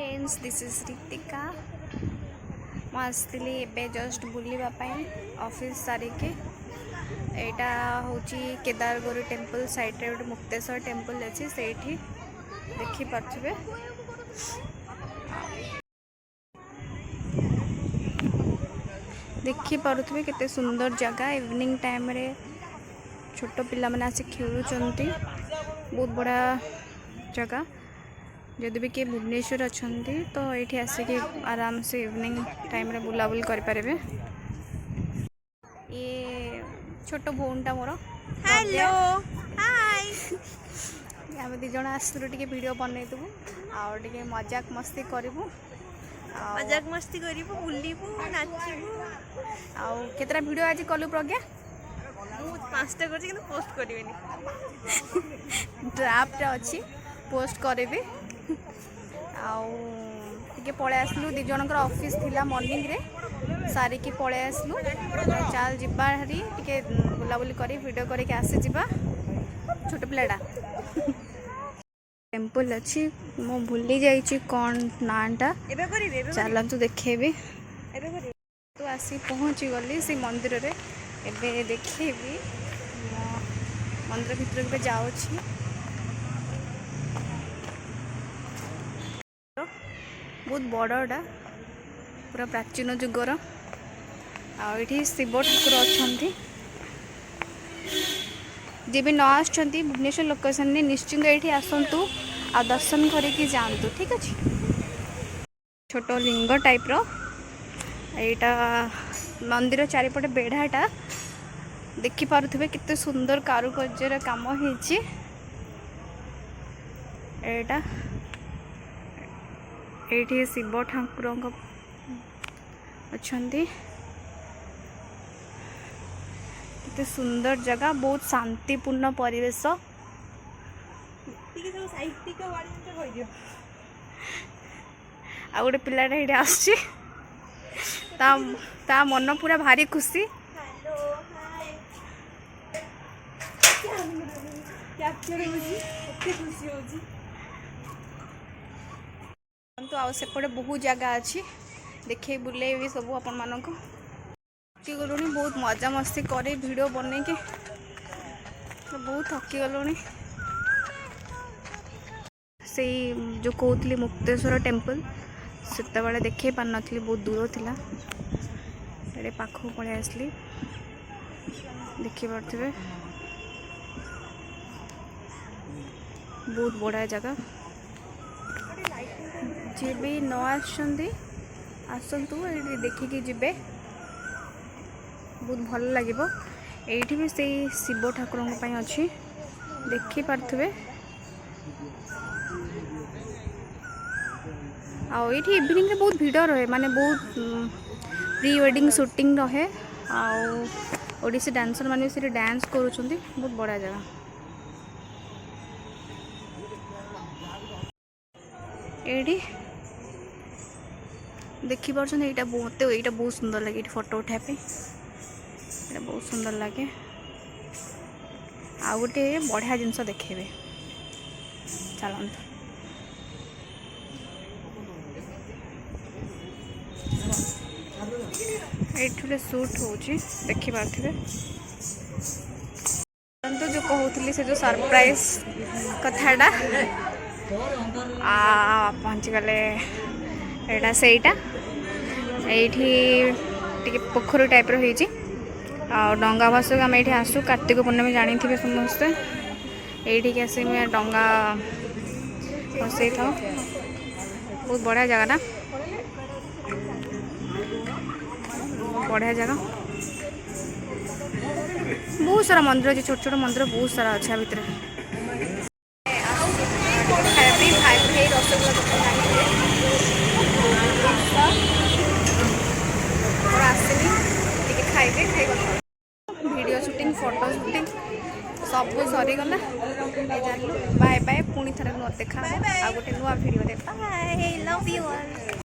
Friends this is Ritika ମୁଁ ଆସିଥିଲି ଏବେ ଜଷ୍ଟ ବୁଲିବାପାଇଁ ऑफिस सारिके एटा होची केदारगौरी टेम्पल साइड रे गोटे मुक्तेश्वर टेम्पल अच्छी से देखी पार्थिबे देखी पारुथिबे केते सुंदर जगह इवनिंग टाइम रे छोट पिला माने आसी खेलुचंती बहुत बड़ा जगह जदि भी किए भुवनेश्वर अच्छा तो ये आसिक आराम से इवनिंग टाइम रे बुलाबुल करें। ये छोट भौनटा मोर हेलो हाय आम दिज आसलु टे वीडियो बनईदेबू आगे मजाक मस्ती करूँ मजाक मस्ती करूँ बुलू नाचबू केतरा वीडियो आज कलु प्रज्ञा 5टा कर पोस्ट करें ड्राफ्ट अच्छी पोस्ट करी आगे पलि आसलु दी जनकर ऑफिस थिला मॉर्निंग रे सारिकी पलि आसलु चाल जिबा हरी टिके बुलाबुली करी वीडियो करके आसी जिबा छोट पिलाटा टेम्पल अच्छी मो भूली जाइए कौन नाटा चलतु देखेबी तो आसी पहुँची गली से मंदिर रे एबे देखेबी मंदिर भीतर के जाऊँ बहुत बड़टा पूरा प्राचीन जुगर आठी शिव ठाकुर अच्छा जी भी न आसुँच भुवनेश्वर लोकेशन ने निश्चिंत ये आसतु आ दर्शन करके जातु ठीक अच्छे छोट लिंग टाइप यहाँ मंदिर चारिपटे बेढ़ाटा देखी पारुथिबे कितने सुंदर कारुकार्यर काम होइछि एटा ये शिव ठाकुर अच्छे कितने सुंदर जगह बहुत शांतिपूर्ण परिवेश आ गोटे पिलाटा ये आसुची ता मन पूरा भारी खुशी तो आ सेपटे बहुत जगह अच्छी देखे बुले भी सब आपण मानक थकी गलुणी बहुत मजा मस्ती करे वीडियो बन के तो बहुत थकी गलुणी से जो कहती मुक्तेश्वर टेम्पल सेते बेले देखे पार नी बहुत दूर थिला ये पाखक पलि आसली देखी पारे बहुत बड़ा जगह जी भी न आसतु ये देखिकी जीवे बहुत भल लगे ये भी से शिव ठाकुर अच्छी देखी पारे ये इवनिंग रे बहुत भीड़ रहे माने बहुत प्री वेडिंग शूटिंग रहे ओडिसी डांसर माने से डांस करुँच बहुत बड़ा जगह ये देखी पार्छ यहाँ मत यहाँ बहुत सुंदर लगे फोटो उठापे यहाँ बहुत सुंदर लगे आ गोटे बढ़िया जिनस देखेबे चलते ये शूट हो देखी पारे जो कहूली से जो सरप्राइज कथाटा पहुँची गले एटा सेटा ये पोखरी टाइप रही डंगा भाषक आम ये आसू कार्तिक पूर्णमी जानी थे समस्ते ये आस डंगा भसई था बहुत बढ़िया जगह बढ़िया जगह बहुत सारा मंदिर अच्छे छोट छोट मंदिर बहुत सारा अच्छा भितर खाइबे वीडियो शूटिंग फोटो शूटिंग सब सरीगला बाय बाय पुणी थर नुआ देखा आ गोटे नुआ वीडियो देखा बाय लव यू ऑल।